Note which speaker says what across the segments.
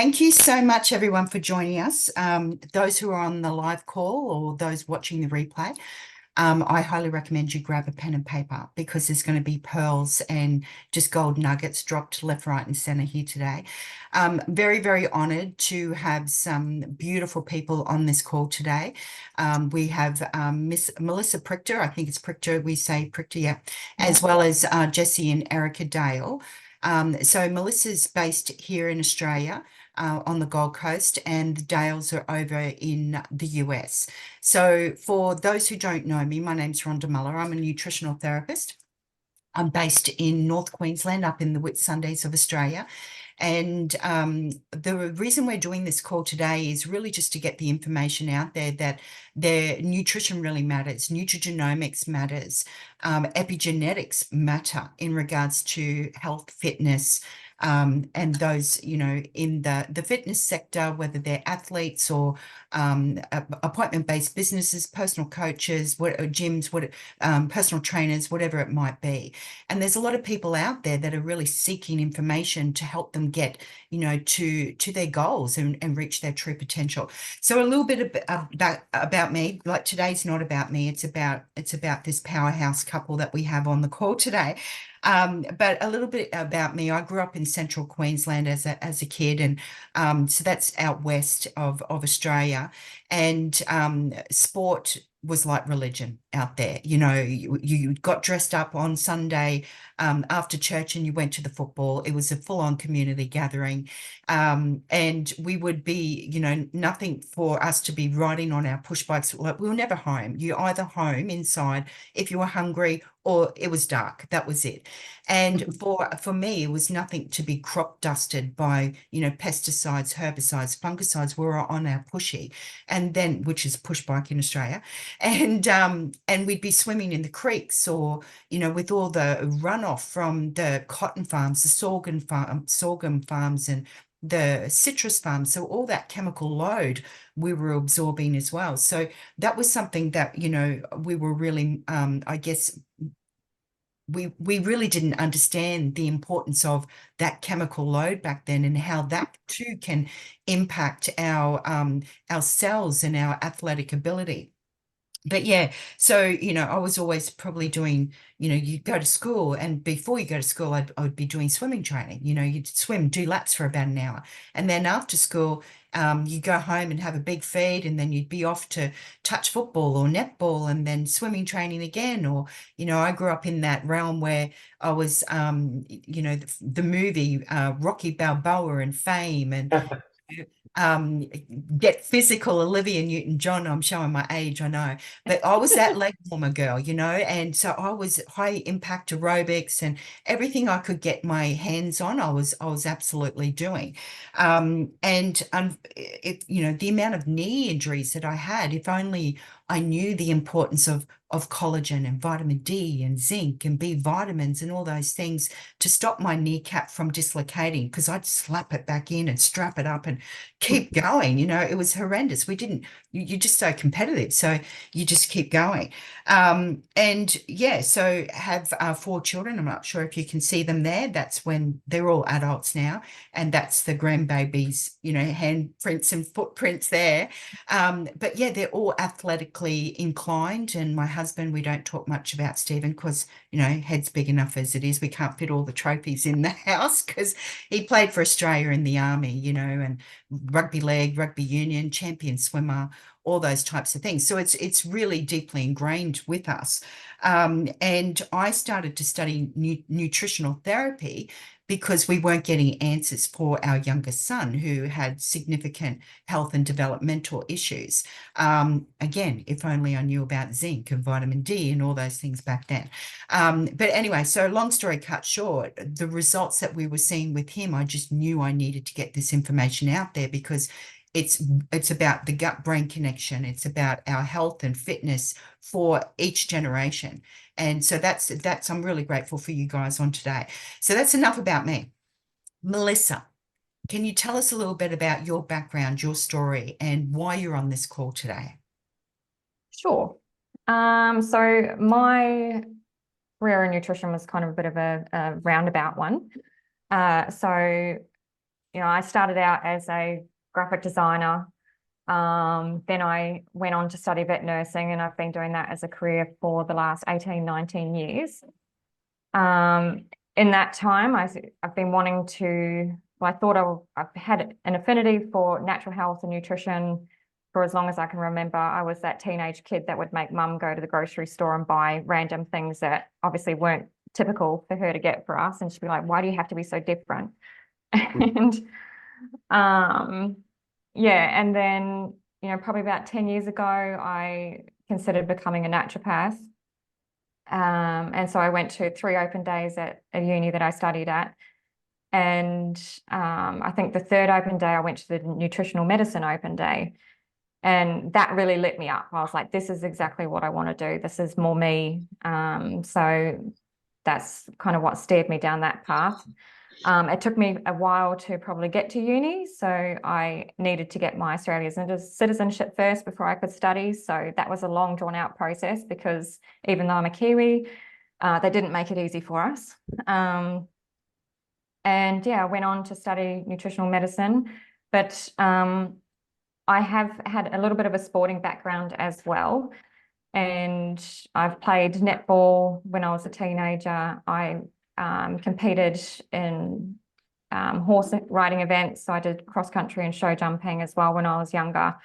Speaker 1: Thank you so much, everyone, for joining us. Those who are on the live call or those watching the replay, I highly recommend you grab a pen and paper because there's going to be pearls and just gold nuggets dropped left, right, and center here today. Very, very honored to have some beautiful people on this call today. We have Miss Melissa Prictor, I think it's Prictor, we say Prictor, yeah, as well as Jessie and Erika Dale. So Melissa's based here in Australia on the Gold Coast, and the Dales are over in the US. So for those who don't know me, my name's Rhonda Muller. I'm a nutritional therapist. I'm based in North Queensland, up in the Whitsundays of Australia. And the reason we're doing this call today is really just to get the information out there that their nutrition really matters, nutrigenomics matters, epigenetics matter in regards to health, fitness, and those, in the fitness sector, whether they're athletes or appointment-based businesses, personal coaches, gyms, personal trainers, whatever it might be. And there's a lot of people out there that are really seeking information to help them get, to their goals and reach their true potential. So a little bit about me. Like, today's not about me. It's about this powerhouse couple that we have on the call today. But a little bit about me. I grew up in central Queensland as a kid, and so that's out west of Australia. And sport was like religion out there. You got dressed up on Sunday after church and you went to the football. It was a full-on community gathering. And we would be, nothing for us to be riding on our push bikes. We were never home. You're either home inside if you were hungry, or it was dark. That was it. And for me, it was nothing to be crop dusted by, pesticides, herbicides, fungicides. We were on our pushy, and then, which is push bike in Australia. And we'd be swimming in the creeks, or, with all the runoff from the cotton farms, the sorghum farms and the citrus farms. So all that chemical load we were absorbing as well. So that was something that, we were really, I guess, we really didn't understand the importance of that chemical load back then, and how that too can impact our cells and our athletic ability. But yeah, so, I was always probably doing, you go to school, and before you go to school, I would be doing swimming training. You'd swim, do laps for about an hour. And then after school, you go home and have a big feed, and then you'd be off to touch football or netball, and then swimming training again. Or, I grew up in that realm where I was, the movie Rocky Balboa and Fame, and Get Physical, Olivia Newton-John. I'm showing my age, I know, but I was that leg warmer girl, and so I was high impact aerobics, and everything I could get my hands on, I was absolutely doing. The amount of knee injuries that I had, if only I knew the importance of collagen and vitamin D and zinc and B vitamins and all those things to stop my kneecap from dislocating, because I'd slap it back in and strap it up and keep going. It was horrendous. You're just so competitive, so you just keep going. And yeah, so have 4 children. I'm not sure if you can see them there. That's when they're all adults now, and that's the grandbabies, handprints and footprints there. But yeah, they're all athletically inclined, and my husband, we don't talk much about Stephen because, head's big enough as it is. We can't fit all the trophies in the house because he played for Australia in the army, and rugby league, rugby union, champion swimmer, all those types of things. So it's really deeply ingrained with us. And I started to study nutritional therapy because we weren't getting answers for our youngest son, who had significant health and developmental issues. Again, if only I knew about zinc and vitamin D and all those things back then. But anyway, so long story cut short, the results that we were seeing with him, I just knew I needed to get this information out there, because it's about the gut-brain connection. It's about our health and fitness for each generation. And so that's I'm really grateful for you guys on today. So that's enough about me. Melissa, can you tell us a little bit about your background, your story, and why you're on this call today?
Speaker 2: Sure. So my career in nutrition was kind of a bit of a roundabout one. So I started out as a graphic designer. Then I went on to study vet nursing, and I've been doing that as a career for the last 18, 19 years. In that time, I've been wanting to, well, I thought I've had an affinity for natural health and nutrition for as long as I can remember. I was that teenage kid that would make mum go to the grocery store and buy random things that obviously weren't typical for her to get for us. And she'd be like, why do you have to be so different? And yeah, and then, probably about 10 years ago, I considered becoming a naturopath. And so I went to 3 open days at a uni that I studied at. And I think the 3rd open day, I went to the nutritional medicine open day. And that really lit me up. I was like, this is exactly what I want to do. This is more me. So that's kind of what steered me down that path. It took me a while to probably get to uni. So I needed to get my Australian citizenship first before I could study. So that was a long drawn out process, because even though I'm a Kiwi, they didn't make it easy for us. And yeah, I went on to study nutritional medicine, but I have had a little bit of a sporting background as well. And I've played netball when I was a teenager. I competed in horse riding events. So I did cross country and show jumping as well when I was younger.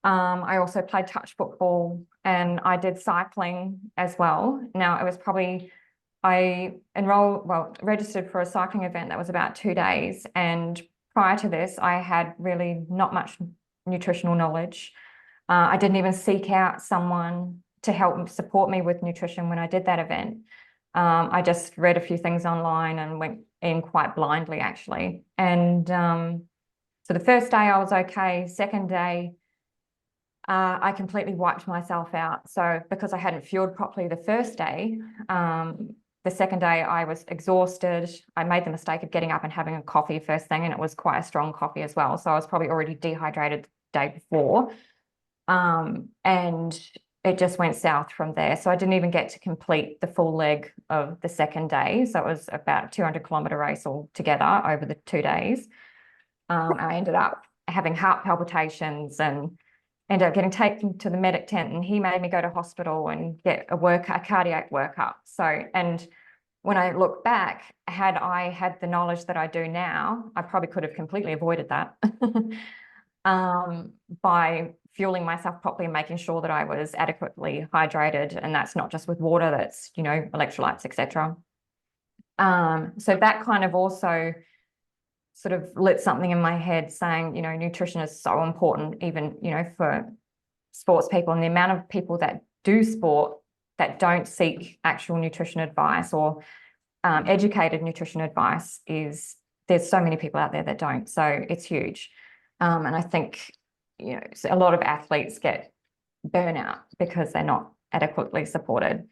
Speaker 2: I also played touch football, and I did cycling as well. Now, it was probably, I registered for a cycling event that was about 2 days. And prior to this, I had really not much nutritional knowledge. I didn't even seek out someone to help support me with nutrition when I did that event. I just read a few things online and went in quite blindly, actually. And so the first day I was okay. Second day, I completely wiped myself out. So because I hadn't fueled properly the first day, the second day I was exhausted. I made the mistake of getting up and having a coffee first thing, and it was quite a strong coffee as well. So I was probably already dehydrated the day before. And it just went south from there. So I didn't even get to complete the full leg of the second day. So it was about a 200-kilometer race altogether over the 2 days. I ended up having heart palpitations and ended up getting taken to the medic tent, and he made me go to hospital and get a cardiac workup. So, and when I look back, had I had the knowledge that I do now, I probably could have completely avoided that by fueling myself properly and making sure that I was adequately hydrated. And that's not just with water, that's, electrolytes, etc. So that kind of also sort of lit something in my head saying, nutrition is so important, even, for sports people, and the amount of people that do sport that don't seek actual nutrition advice or educated nutrition advice there's so many people out there that don't. So it's huge. And I think, a lot of athletes get burnout because they're not adequately supported.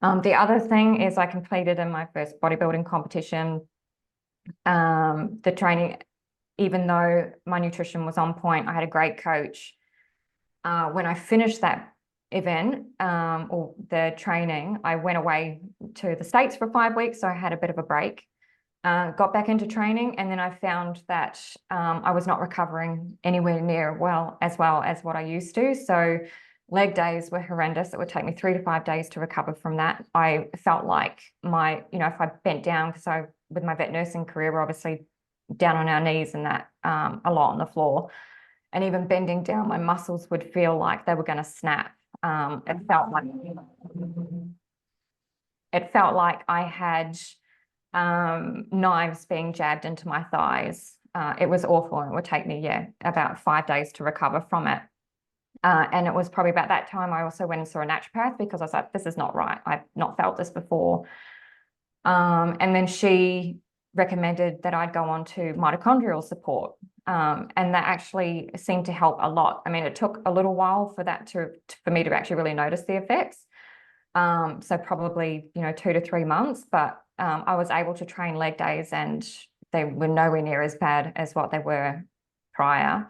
Speaker 2: The other thing is I completed in my first bodybuilding competition the training. Even though my nutrition was on point, I had a great coach. When I finished that event or the training, I went away to the States for 5 weeks. So I had a bit of a break, got back into training, and then I found that I was not recovering anywhere near as what I used to. So leg days were horrendous. It would take me 3 to 5 days to recover from that. I felt like if I bent down, because with my vet nursing career, we're obviously down on our knees and that a lot on the floor. And even bending down, my muscles would feel like they were going to snap. It felt like I had knives being jabbed into my thighs. It was awful, and it would take me, about 5 days to recover from it. And it was probably about that time I also went and saw a naturopath, because I was like, this is not right. I've not felt this before. And then she recommended that I'd go on to mitochondrial support. And that actually seemed to help a lot. I mean, it took a little while for that for me to actually really notice the effects. So probably, 2 to 3 months, but I was able to train leg days, and they were nowhere near as bad as what they were prior.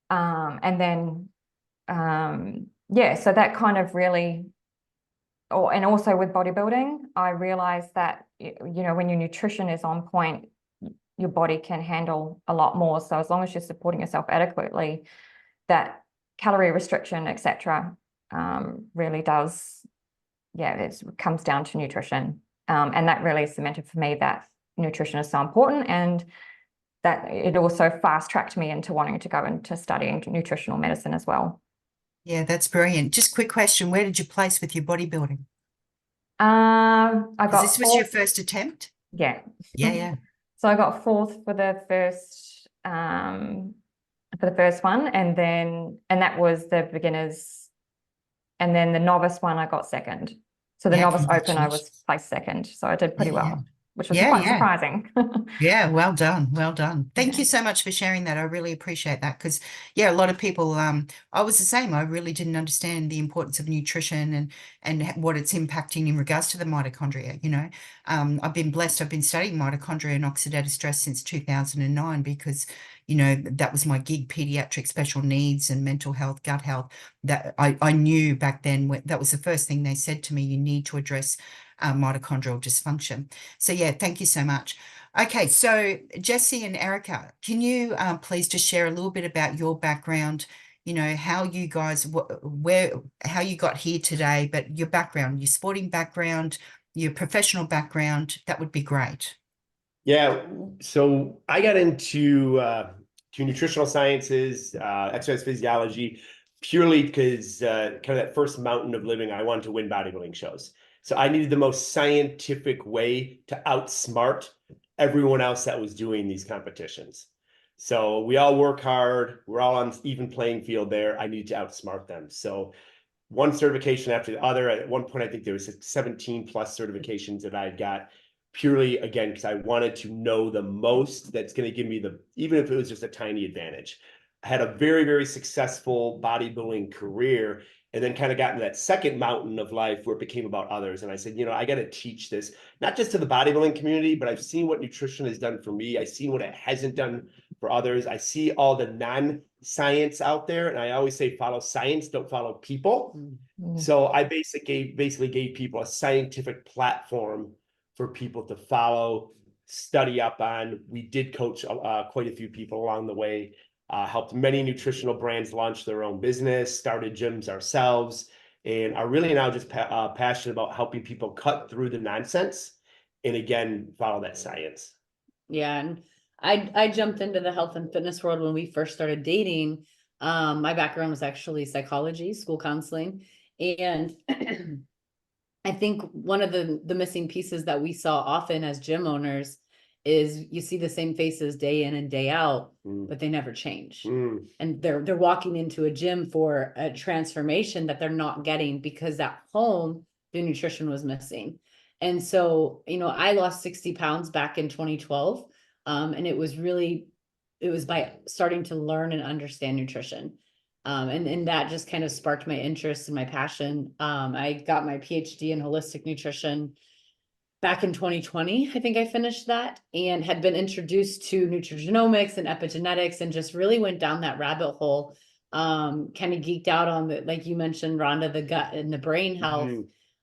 Speaker 2: And then, so that kind of really, and also with bodybuilding, I realized that, when your nutrition is on point, your body can handle a lot more. So as long as you're supporting yourself adequately, that calorie restriction, etc., really does, yeah, it comes down to nutrition. And that really cemented for me that nutrition is so important, and that it also fast-tracked me into wanting to go into studying nutritional medicine as well.
Speaker 1: Yeah, that's brilliant. Just quick question, where did you place with your bodybuilding?
Speaker 2: I
Speaker 1: Because this
Speaker 2: got
Speaker 1: was your
Speaker 2: fourth.
Speaker 1: first attempt?
Speaker 2: Yeah.
Speaker 1: Yeah, yeah.
Speaker 2: So I got fourth for the first one, and that was the beginners, and then the novice one I got second. So the
Speaker 1: Yeah,
Speaker 2: novice open I was
Speaker 1: congratulations.
Speaker 2: placed second, so I did pretty
Speaker 1: Yeah, yeah.
Speaker 2: well, which was
Speaker 1: Yeah,
Speaker 2: quite
Speaker 1: yeah.
Speaker 2: surprising.
Speaker 1: Yeah, well done. Well done. Thank
Speaker 2: Yeah.
Speaker 1: you so much for sharing that. I really appreciate that because, yeah, a lot of people, I was the same. I really didn't understand the importance of nutrition and what it's impacting in regards to the mitochondria, you know. I've been blessed. I've been studying mitochondria and oxidative stress since 2009 because, you know, that was my gig, pediatric special needs and mental health, gut health. That I knew back then that was the first thing they said to me, you need to address mitochondrial dysfunction. So yeah, thank you so much. Okay, so Jesse and Erika, can you please just share a little bit about your background, you know, how you guys, how you got here today, but your background, your sporting background, your professional background, that would be great.
Speaker 3: Yeah, so I got into to nutritional sciences, exercise physiology, purely because kind of that first mountain of living, I wanted to win bodybuilding shows. So I needed the most scientific way to outsmart everyone else that was doing these competitions. So we all work hard. We're all on even playing field there. I needed to outsmart them. So one certification after the other. At one point, I think there was 17 plus certifications that I got purely, again, because I wanted to know the most that's going to give me even if it was just a tiny advantage. I had a very, very successful bodybuilding career, and then kind of got into that second mountain of life where it became about others. And I said, you know, I got to teach this, not just to the bodybuilding community, but I've seen what nutrition has done for me. I've seen what it hasn't done for others. I see all the non-science out there. And I always say, follow science, don't follow people.
Speaker 2: Mm.
Speaker 3: So I basically gave people a scientific platform for people to follow, study up on. We did coach quite a few people along the way, helped many nutritional brands launch their own business, started gyms ourselves, and are really now just passionate about helping people cut through the nonsense and, again, follow that science.
Speaker 4: Yeah, and I jumped into the health and fitness world when we first started dating. My background was actually psychology, school counseling, and I think one of the missing pieces that we saw often as gym owners is you see the same faces day in and day out, but they never change. And they're walking into a gym for a transformation that they're not getting because at home the nutrition was missing. And so, you know, I lost 60 pounds back in 2012. And it was by starting to learn and understand nutrition. And that just kind of sparked my interest and my passion. I got my PhD in holistic nutrition back in 2020. I think I finished that, and had been introduced to nutrigenomics and epigenetics, and just really went down that rabbit hole. Kind of geeked out on the, like you mentioned, Rhonda, the gut and the brain health,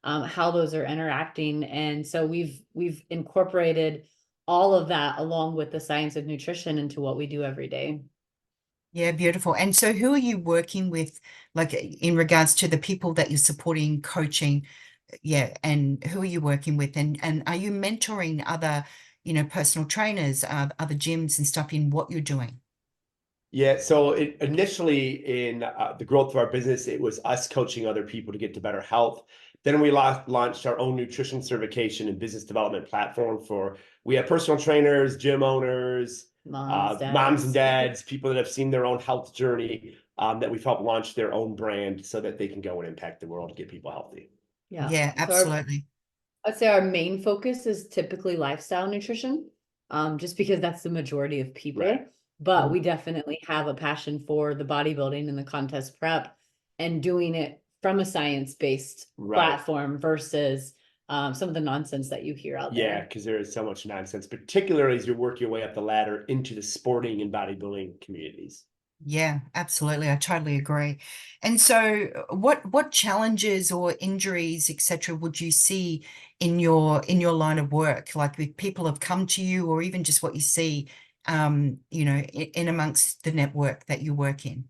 Speaker 4: how those are interacting. And so we've incorporated all of that along with the science of nutrition into what we do every day.
Speaker 1: Yeah, beautiful. And so who are you working with, like in regards to the people that you're supporting, coaching? Yeah, and who are you working with? And are you mentoring other, you know, personal trainers, other gyms and stuff in what you're doing?
Speaker 3: Yeah, so initially in the growth of our business, it was us coaching other people to get to better health. Then we launched our own nutrition certification and business development platform we have personal trainers, gym owners, moms and dads, people that have seen their own health journey, that we've helped launch their own brand so that they can go and impact the world to get people healthy.
Speaker 1: Yeah, absolutely.
Speaker 4: I'd say our main focus is typically lifestyle nutrition, just because that's the majority of people.
Speaker 3: Right.
Speaker 4: But we definitely have a passion for the bodybuilding and the contest prep, and doing it from a science-based platform versus some of the nonsense that you hear out there.
Speaker 3: Yeah, because there is so much nonsense, particularly as you work your way up the ladder into the sporting and bodybuilding communities.
Speaker 1: Yeah, absolutely. I totally agree. And so what challenges or injuries, etc., would you see in your line of work? Like if people have come to you or even just what you see you know, in amongst the network that you work in?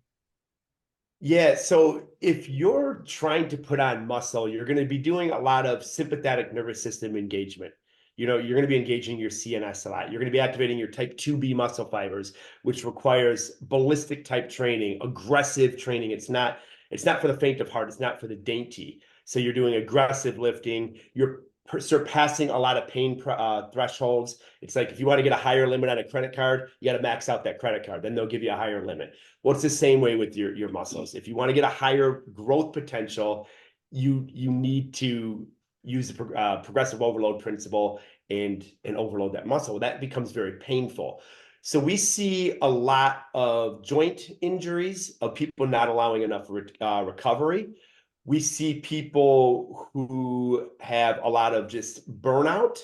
Speaker 3: Yeah, so if you're trying to put on muscle, you're going to be doing a lot of sympathetic nervous system engagement. You know, you're going to be engaging your CNS a lot. You're going to be activating your type 2B muscle fibers, which requires ballistic type training, aggressive training. It's not for the faint of heart, it's not for the dainty. So you're doing aggressive lifting, you're surpassing a lot of pain thresholds. It's like if you want to get a higher limit on a credit card, you got to max out that credit card, then they'll give you a higher limit. Well, it's the same way with your muscles. If you want to get a higher growth potential, you need to use the progressive overload principle and overload that muscle. That becomes very painful. So we see a lot of joint injuries, of people not allowing enough recovery. We see people who have a lot of just burnout.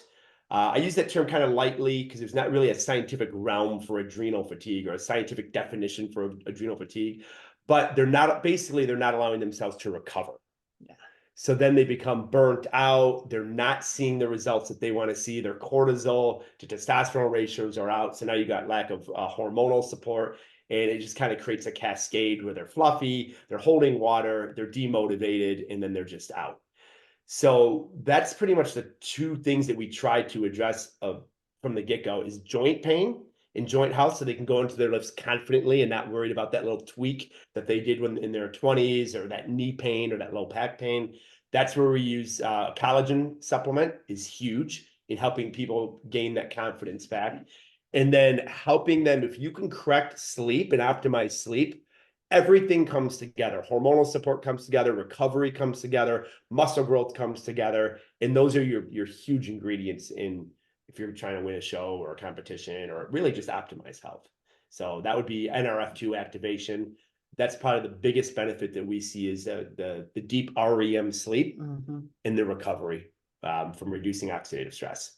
Speaker 3: I use that term kind of lightly because there's not really a scientific realm for adrenal fatigue or a scientific definition for adrenal fatigue, but they're not allowing themselves to recover.
Speaker 4: Yeah.
Speaker 3: So then they become burnt out. They're not seeing the results that they want to see. Their cortisol to testosterone ratios are out. So now you got lack of hormonal support. And it just kind of creates a cascade where they're fluffy, they're holding water, they're demotivated, and then they're just out. So that's pretty much the two things that we try to address from the get-go is joint pain and joint health, so they can go into their lifts confidently and not worried about that little tweak that they did when in their 20s, or that knee pain or that low back pain. That's where we use collagen supplement is huge in helping people gain that confidence back. And then helping them, if you can correct sleep and optimize sleep, everything comes together. Hormonal support comes together, recovery comes together, muscle growth comes together. And those are your huge ingredients in if you're trying to win a show or a competition or really just optimize health. So that would be NRF2 activation. That's probably the biggest benefit that we see is the deep REM sleep and the recovery from reducing oxidative stress.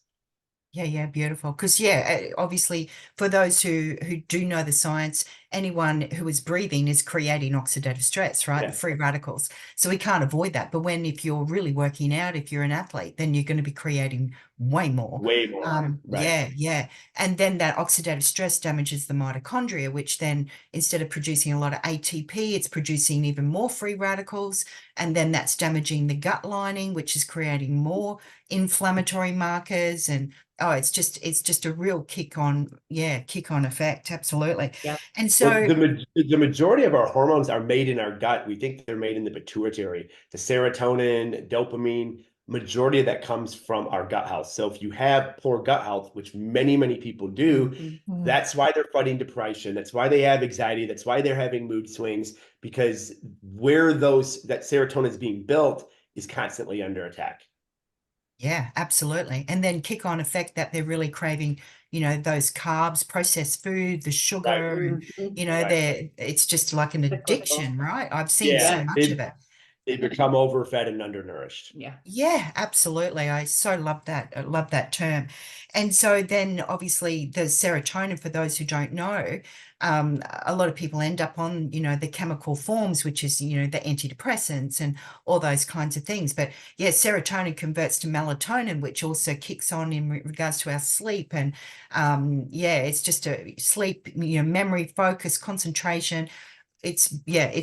Speaker 1: Yeah, yeah, beautiful. Because yeah, obviously, for those who do know the science, anyone who is breathing is creating oxidative stress, right?
Speaker 3: Yeah.
Speaker 1: The free radicals. So we can't avoid that. But if you're really working out, if you're an athlete, then you're going to be creating way more.
Speaker 3: Way more. Right.
Speaker 1: Yeah, yeah. And then that oxidative stress damages the mitochondria, which then instead of producing a lot of ATP, it's producing even more free radicals. And then that's damaging the gut lining, which is creating more inflammatory markers. And oh, it's just a real kick on effect. Absolutely.
Speaker 4: Yeah.
Speaker 1: And
Speaker 3: Well,
Speaker 1: so
Speaker 3: the majority of our hormones are made in our gut. We think they're made in the pituitary. The serotonin, dopamine, majority of that comes from our gut health. So if you have poor gut health, which many, many people do, that's why they're fighting depression. That's why they have anxiety. That's why they're having mood swings, because where that serotonin is being built is constantly under attack.
Speaker 1: yeah, absolutely. And then kick on effect that they're really craving, those carbs, processed food, the sugar, and
Speaker 3: Right.
Speaker 1: it's just like an addiction, right? I've seen so
Speaker 3: Yeah,
Speaker 1: much of it.
Speaker 3: they become overfed and undernourished.
Speaker 4: Yeah.
Speaker 1: Yeah, absolutely. I so love that. I love that term. And so then obviously the serotonin, for those who don't know, a lot of people end up on, the chemical forms, which is, the antidepressants and all those kinds of things. But yeah, serotonin converts to melatonin, which also kicks on in regards to our sleep. And yeah, it's just a sleep, memory, focus, concentration. It's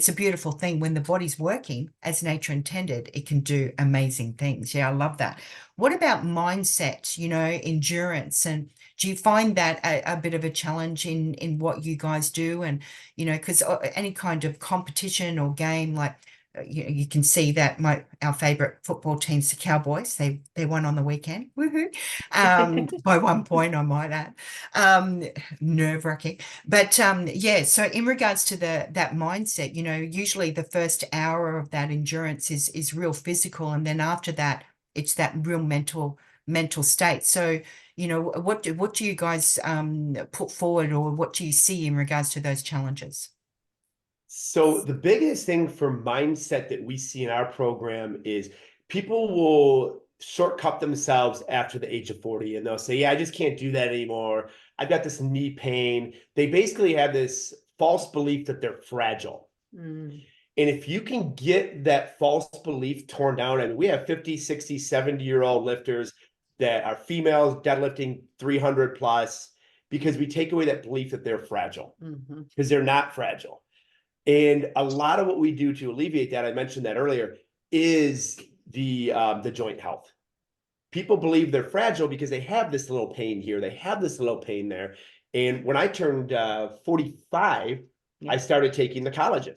Speaker 1: a beautiful thing when the body's working as nature intended. It can do amazing things. Yeah, I love that. What about mindset, endurance? And do you find that a bit of a challenge in what you guys do? And because any kind of competition or game, like you can see that our favorite football team's the Cowboys. They won on the weekend. Woohoo. By 1 point, I might add. Nerve-wracking. But yeah, so in regards to that mindset, usually the first hour of that endurance is real physical, and then after that, it's that real mental state. So, what do you guys put forward, or what do you see in regards to those challenges?
Speaker 3: So the biggest thing for mindset that we see in our program is people will shortcut themselves after the age of 40, and they'll say, yeah, I just can't do that anymore. I've got this knee pain. They basically have this false belief that they're fragile.
Speaker 4: Mm.
Speaker 3: And if you can get that false belief torn down, and we have 50, 60, 70-year-old lifters that are females deadlifting 300 plus, because we take away that belief that they're fragile, because they're not fragile. And a lot of what we do to alleviate that, I mentioned that earlier, is the joint health. People believe they're fragile because they have this little pain here, they have this little pain there. And when I turned 45, I started taking the collagen.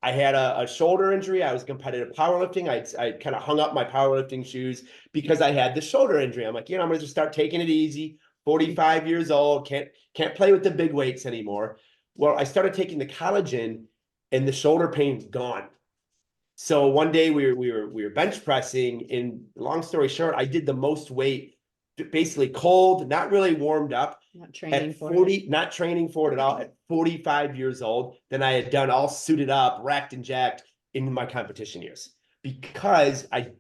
Speaker 3: I had a shoulder injury. I was competitive powerlifting. I kind of hung up my powerlifting shoes because I had the shoulder injury. I'm like, I'm going to just start taking it easy. 45 years old, can't play with the big weights anymore. Well, I started taking the collagen, and the shoulder pain's gone. So one day we were bench pressing, and long story short, I did the most weight, basically cold, not really warmed up.
Speaker 4: Not training
Speaker 3: At
Speaker 4: for
Speaker 3: 40,
Speaker 4: it.
Speaker 3: not training for it at all, at 45 years old, than I had done all suited up, racked and jacked in my competition years. Because I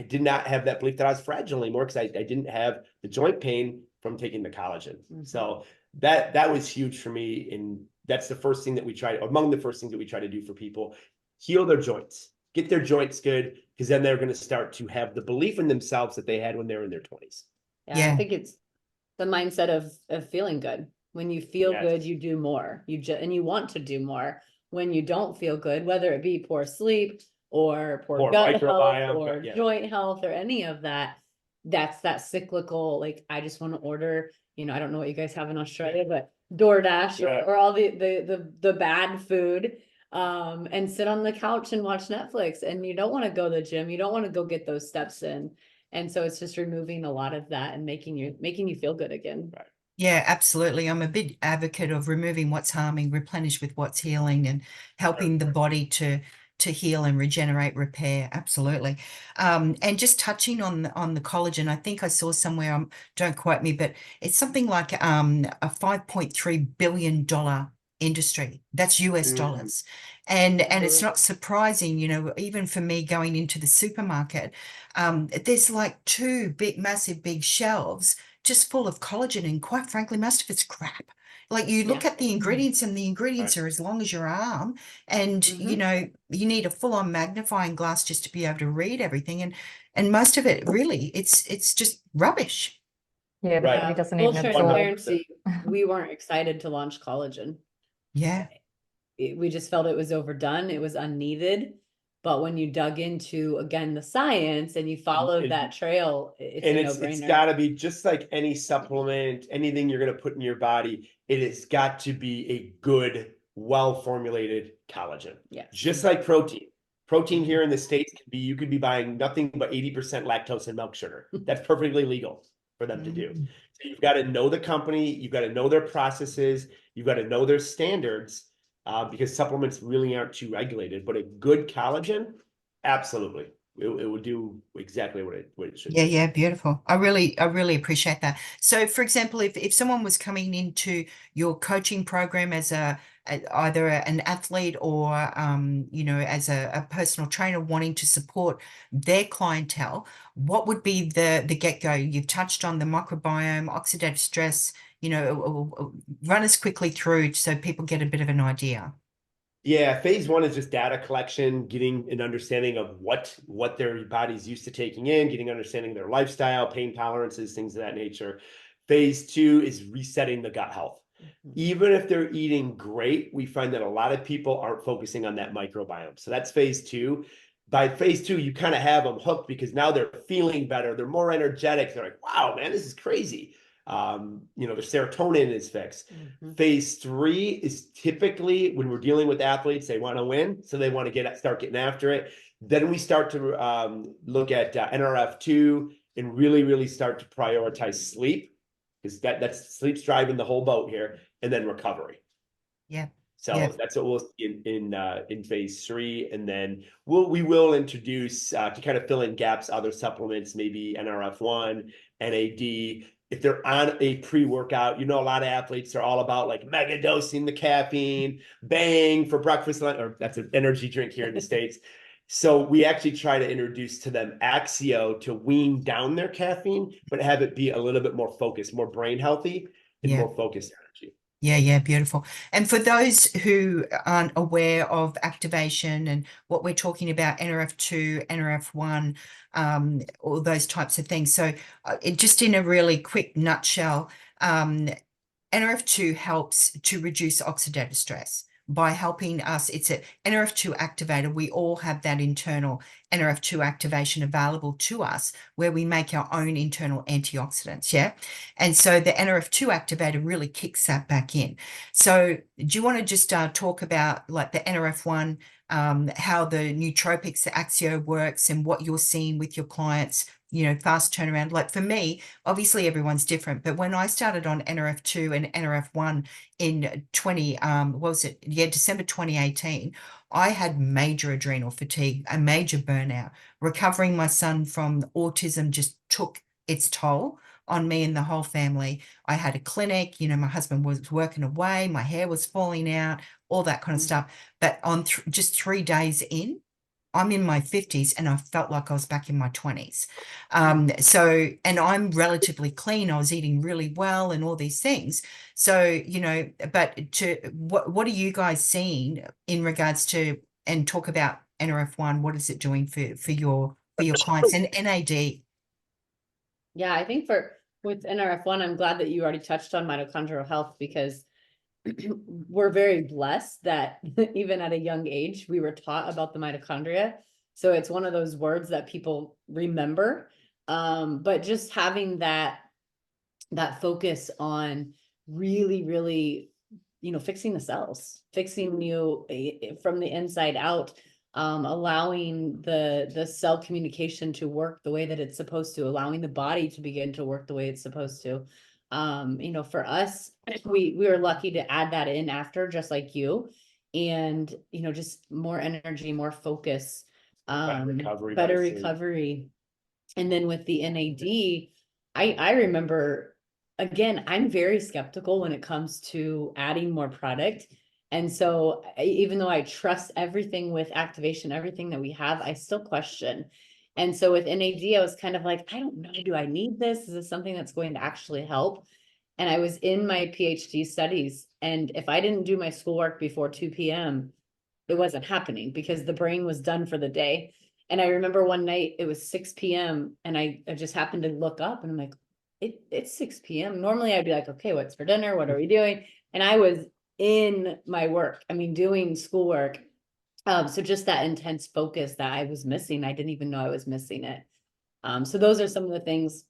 Speaker 3: did not have that belief that I was fragile anymore, because I didn't have the joint pain from taking the collagen. So that was huge for me. And that's the first thing that we try, among the first things that we try to do for people: heal their joints, get their joints good, because then they're going to start to have the belief in themselves that they had when they were in their 20s.
Speaker 4: Yeah, I think it's the mindset of feeling good. When you feel good, you do more. And you want to do more. When you don't feel good, whether it be poor sleep or poor gut health or joint health or any of that, that's that cyclical, like, I just want to order, I don't know what you guys have in Australia, but DoorDash or all the bad food, and sit on the couch and watch Netflix. And you don't want to go to the gym. You don't want to go get those steps in. And so it's just removing a lot of that and making you feel good again.
Speaker 3: Right.
Speaker 1: Yeah, absolutely. I'm a big advocate of removing what's harming, replenish with what's healing, and helping the body to heal and regenerate, repair. Absolutely. And just touching on the collagen, I think I saw somewhere, don't quote me, but it's something like a $5.3 billion industry. That's US dollars. And it's not surprising, even for me going into the supermarket, there's like two massive big shelves just full of collagen, and quite frankly, most of it's crap. Like, you look at the ingredients, and the ingredients are as long as your arm, and you need a full-on magnifying glass just to be able to read everything, and most of it really it's just rubbish.
Speaker 2: Yeah, the body doesn't even absorb.
Speaker 4: Transparency, we weren't excited to launch collagen. We just felt it was overdone, it was unneeded. But when you dug into, again, the science and you followed that trail, it's
Speaker 3: got to be just like any supplement, anything you're going to put in your body. It has got to be a good, well-formulated collagen. Just like protein. Protein here in the States you could be buying nothing but 80% lactose and milk sugar. That's perfectly legal for them to do. So you've got to know the company, you've got to know their processes, you've got to know their standards. Because supplements really aren't too regulated, but a good collagen, absolutely, it would do exactly what it should.
Speaker 1: Yeah, beautiful. I really appreciate that. So, for example, if someone was coming into your coaching program as either an athlete or as a personal trainer wanting to support their clientele, what would be the get-go? You've touched on the microbiome, oxidative stress. Run us quickly through so people get a bit of an idea.
Speaker 3: Yeah, phase one is just data collection, getting an understanding of what their body's used to taking in, getting understanding of their lifestyle, pain tolerances, things of that nature. Phase two is resetting the gut health. Even if they're eating great, we find that a lot of people aren't focusing on that microbiome. So that's phase two. By phase two, you kind of have them hooked, because now they're feeling better. They're more energetic. They're like, wow, man, this is crazy. Their serotonin is fixed. Phase three is typically when we're dealing with athletes, they want to win, so they want to start getting after it. Then we start to look at NRF2 and really start to prioritize sleep, because that's sleep's driving the whole boat here, and then recovery. So that's what we'll see in phase three, and then we will introduce to kind of fill in gaps other supplements, maybe NRF1, NAD. If they're on a pre-workout, a lot of athletes are all about like mega dosing the caffeine, bang for breakfast, or that's an energy drink here in the States. So we actually try to introduce to them Axio to wean down their caffeine, but have it be a little bit more focused, more brain healthy, and more focused energy.
Speaker 1: Yeah, beautiful. And for those who aren't aware of activation and what we're talking about, NRF2, NRF1, all those types of things. So just in a really quick nutshell, NRF2 helps to reduce oxidative stress by helping us. It's a NRF2 activator. We all have that internal NRF2 activation available to us where we make our own internal antioxidants. Yeah. And so the NRF2 activator really kicks that back in. So do you want to just talk about like the NRF1, how the nootropics, the Axio works and what you're seeing with your clients, fast turnaround? Like for me, obviously everyone's different, but when I started on NRF2 and NRF1 in December 2018, I had major adrenal fatigue, a major burnout. Recovering my son from autism just took its toll on me and the whole family. I had a clinic, my husband was working away, my hair was falling out, all that kind of stuff. But on just 3 days in, I'm in my 50s and I felt like I was back in my 20s. So, and I'm relatively clean. I was eating really well and all these things. So, but what are you guys seeing in regards to, and talk about NRF1, what is it doing for your clients and NAD?
Speaker 4: Yeah, I think with NRF1, I'm glad that you already touched on mitochondrial health, because we're very blessed that even at a young age, we were taught about the mitochondria. So it's one of those words that people remember. But just having that focus on really, really, fixing the cells, fixing you from the inside out, allowing the cell communication to work the way that it's supposed to, allowing the body to begin to work the way it's supposed to. For us, we were lucky to add that in after, just like you, and just more energy, more focus, better recovery. And then with the NAD, I remember, again, I'm very skeptical when it comes to adding more product. And so even though I trust everything with activation, everything that we have, I still question. And so with NAD, I was kind of like, I don't know, do I need this? Is this something that's going to actually help? And I was in my PhD studies, and if I didn't do my schoolwork before 2 p.m., it wasn't happening because the brain was done for the day. And I remember one night it was 6 p.m. and I just happened to look up and I'm like, it's 6 p.m. Normally I'd be like, okay, what's for dinner? What are we doing? And I was in my work, doing schoolwork. So just that intense focus that I was missing, I didn't even know I was missing it. So those are some of the things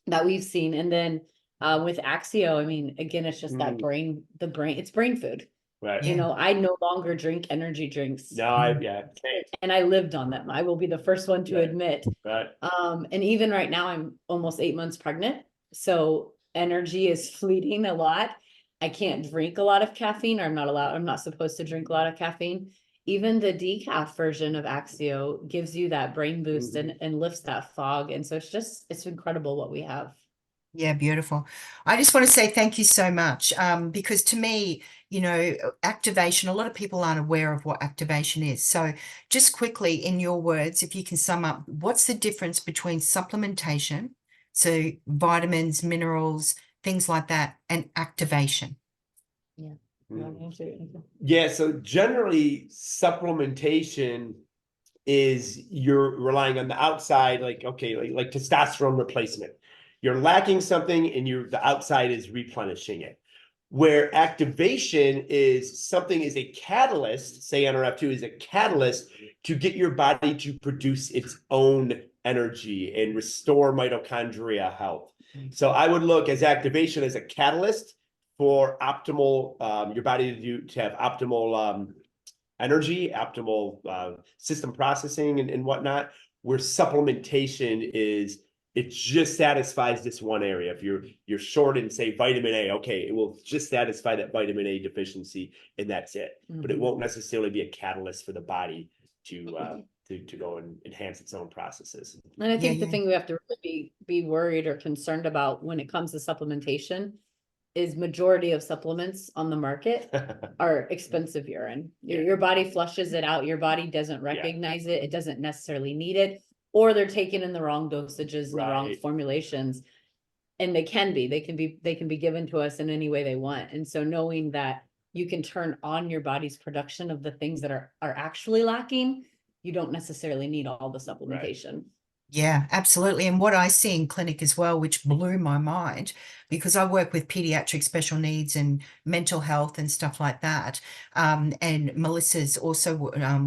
Speaker 4: that we've seen. And then with Axio, again, it's just that it's brain food.
Speaker 3: Right.
Speaker 4: I no longer drink energy drinks.
Speaker 3: No,
Speaker 4: And I lived on them. I will be the first one to admit.
Speaker 3: Right.
Speaker 4: And even right now, I'm almost 8 months pregnant. So energy is fleeting a lot. I can't drink a lot of caffeine, or I'm not supposed to drink a lot of caffeine. Even the decaf version of Axio gives you that brain boost and lifts that fog. And so it's incredible what we have.
Speaker 1: Yeah, beautiful. I just want to say thank you so much, because to me, activation, a lot of people aren't aware of what activation is. So just quickly, in your words, if you can sum up, what's the difference between supplementation, so vitamins, minerals, things like that, and activation?
Speaker 4: Yeah.
Speaker 3: Yeah, so generally supplementation is you're relying on the outside, like testosterone replacement. You're lacking something and the outside is replenishing it. Where activation is a catalyst, say NRF2 is a catalyst to get your body to produce its own energy and restore mitochondria health. So I would look as activation as a catalyst for optimal, your body to have optimal energy, optimal system processing and whatnot, where supplementation is, it just satisfies this one area. If you're short in, say, vitamin A, okay, it will just satisfy that vitamin A deficiency and that's it. But it won't necessarily be a catalyst for the body to go and enhance its own processes.
Speaker 4: And I think the thing we have to really be worried or concerned about when it comes to supplementation is majority of supplements on the market are expensive urine. Your body flushes it out. Your body doesn't recognize it. It doesn't necessarily need it, or they're taken in the wrong dosages and the wrong formulations. And they can be given to us in any way they want. And so knowing that you can turn on your body's production of the things that are actually lacking, you don't necessarily need all the supplementation.
Speaker 1: Yeah, absolutely. And what I see in clinic as well, which blew my mind, because I work with pediatric special needs and mental health and stuff like that. And Melissa's also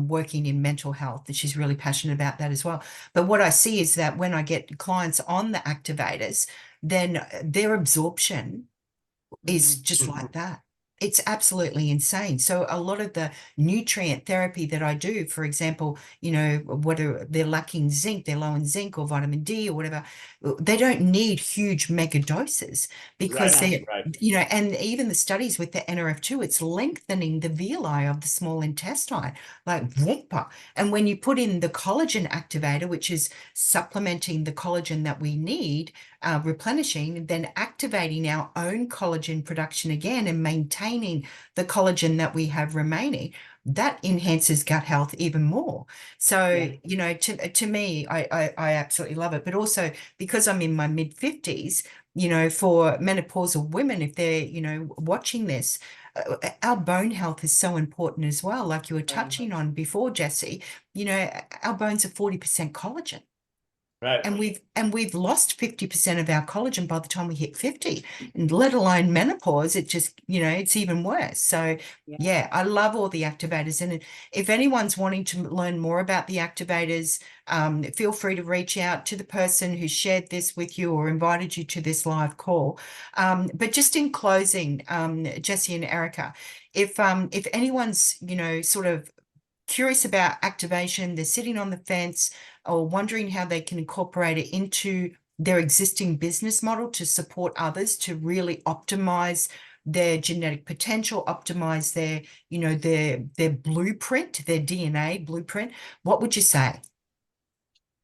Speaker 1: working in mental health, and she's really passionate about that as well. But what I see is that when I get clients on the activators, then their absorption is just like that. It's absolutely insane. So a lot of the nutrient therapy that I do, for example, you know, whether they're lacking zinc, they're low in zinc or vitamin D or whatever, they don't need huge mega doses because
Speaker 3: Right,
Speaker 1: they're,
Speaker 3: right.
Speaker 1: you know, and even the studies with the NRF2, it's lengthening the villi of the small intestine, like whoompa. And when you put in the collagen activator, which is supplementing the collagen that we need, replenishing, then activating our own collagen production again and maintaining the collagen that we have remaining, that enhances gut health even more. So,
Speaker 4: Yeah.
Speaker 1: you know, to me, I absolutely love it. But also because I'm in my mid 50s, you know, for menopausal women, if they're, you know, watching this, our bone health is so important as well. Like you were touching on before, Jesse, you know, our bones are 40% collagen.
Speaker 3: Right.
Speaker 1: And we've lost 50% of our collagen by the time we hit 50, and let alone menopause. It just, you know, it's even worse. So yeah, I love all the activators. And if anyone's wanting to learn more about the activators, feel free to reach out to the person who shared this with you or invited you to this live call. But just in closing, Jesse and Erika, if anyone's, you know, sort of curious about activation, they're sitting on the fence or wondering how they can incorporate it into their existing business model to support others to really optimize their genetic potential, optimize their, you know, their blueprint, their DNA blueprint, what would you say?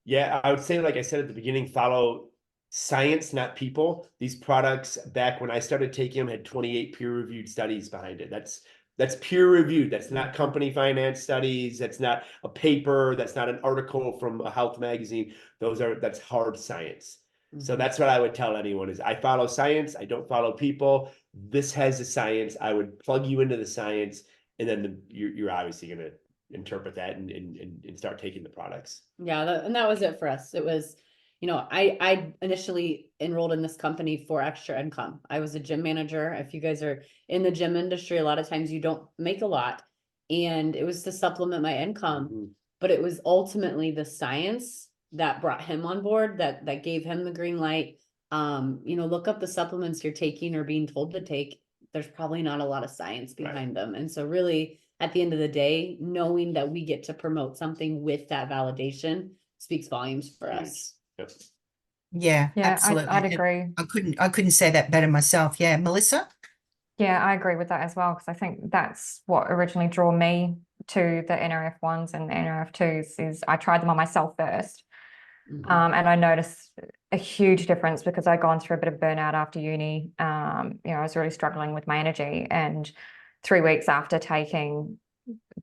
Speaker 3: Yeah, I would say, like I said at the beginning, follow science, not people. These products, back when I started taking them, had 28 peer-reviewed studies behind it. That's peer-reviewed. That's not company finance studies. That's not a paper. That's not an article from a health magazine. That's hard science. So that's what I would tell anyone is I follow science. I don't follow people. This has the science. I would plug you into the science, and then you're obviously going to interpret that and start taking the products.
Speaker 4: Yeah, and that was it for us. It was, you know, I initially enrolled in this company for extra income. I was a gym manager. If you guys are in the gym industry, a lot of times you don't make a lot, and it was to supplement my income. But it was ultimately the science that brought him on board, that gave him the green light. You know, look up the supplements you're taking or being told to take. There's probably not a lot of science behind them. And so really, at the end of the day, knowing that we get to promote something with that validation speaks volumes for us.
Speaker 3: Yep.
Speaker 1: Yeah, absolutely.
Speaker 2: I'd agree.
Speaker 1: I couldn't say that better myself. Yeah, Melissa?
Speaker 2: Yeah, I agree with that as well, because I think that's what originally drew me to the NRF1s and NRF2s is I tried them on myself first. And I noticed a huge difference because I'd gone through a bit of burnout after uni. You know, I was really struggling with my energy, and 3 weeks after taking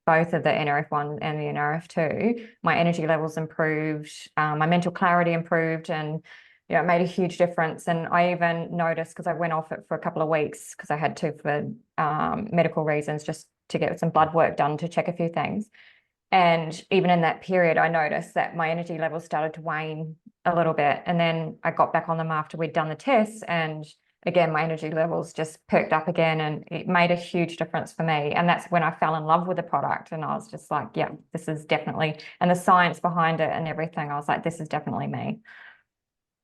Speaker 2: both of the NRF1 and the NRF2, my energy levels improved, my mental clarity improved, and you know, it made a huge difference. And I even noticed, because I went off it for a couple of weeks because I had to for medical reasons, just to get some blood work done to check a few things. And even in that period, I noticed that my energy levels started to wane a little bit. And then I got back on them after we'd done the tests, and again, my energy levels just perked up again, and it made a huge difference for me. And that's when I fell in love with the product, and I was just like, yeah, this is definitely, and the science behind it and everything, I was like, this is definitely me.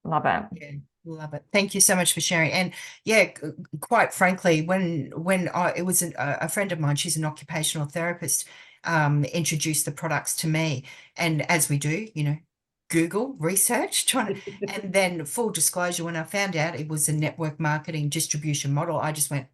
Speaker 2: Love it.
Speaker 1: Yeah, love it. Thank you so much for sharing. And yeah, quite frankly, when it was a friend of mine, she's an occupational therapist, introduced the products to me, and as we do, you know, Google research, trying to, and then full disclosure, when I found out it was a network marketing distribution model, I just went,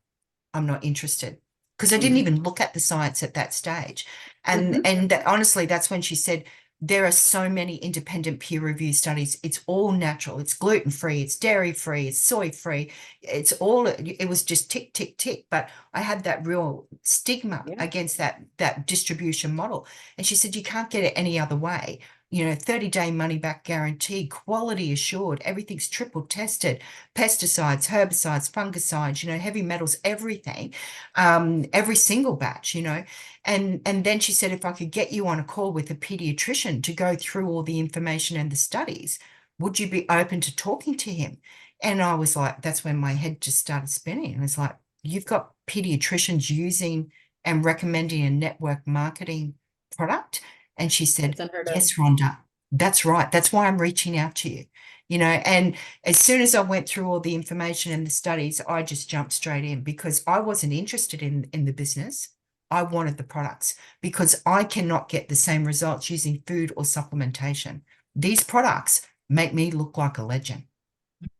Speaker 1: I'm not interested, because I didn't even look at the science at that stage. And honestly, that's when she said, there are so many independent peer review studies. It's all natural. It's gluten-free. It's dairy-free. It's soy-free. It's all, it was just tick, tick, tick. But I had that real stigma against that distribution model. And she said, you can't get it any other way. 30-day money back guarantee, quality assured, everything's triple tested, pesticides, herbicides, fungicides, heavy metals, everything, every single batch, and then she said, if I could get you on a call with a pediatrician to go through all the information and the studies, would you be open to talking to him? And I was like, that's when my head just started spinning. I was like, you've got pediatricians using and recommending a network marketing product? And she said,
Speaker 4: It's unheard of.
Speaker 1: yes, Rhonda, that's right. That's why I'm reaching out to you. And as soon as I went through all the information and the studies, I just jumped straight in because I wasn't interested in the business. I wanted the products because I cannot get the same results using food or supplementation. These products make me look like a legend.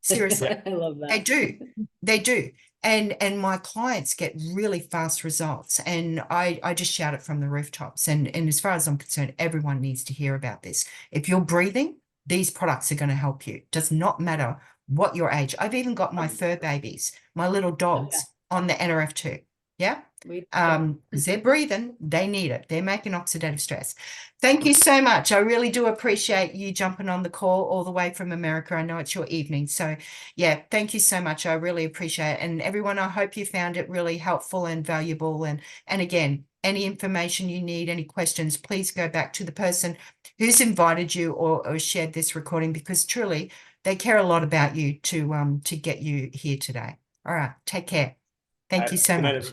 Speaker 1: Seriously.
Speaker 4: I love that.
Speaker 1: They do. They do. And my clients get really fast results. And I just shout it from the rooftops. And as far as I'm concerned, everyone needs to hear about this. If you're breathing, these products are going to help you. Does not matter what your age. I've even got my fur babies, my little dogs on the NRF2. Yeah. Because they're breathing, they need it. They're making oxidative stress. Thank you so much. I really do appreciate you jumping on the call all the way from America. I know it's your evening. So yeah, thank you so much. I really appreciate it. And everyone, I hope you found it really helpful and valuable. And again, any information you need, any questions, please go back to the person who's invited you or shared this recording, because truly they care a lot about you to get you here today. All right. Take care. Thank you so much.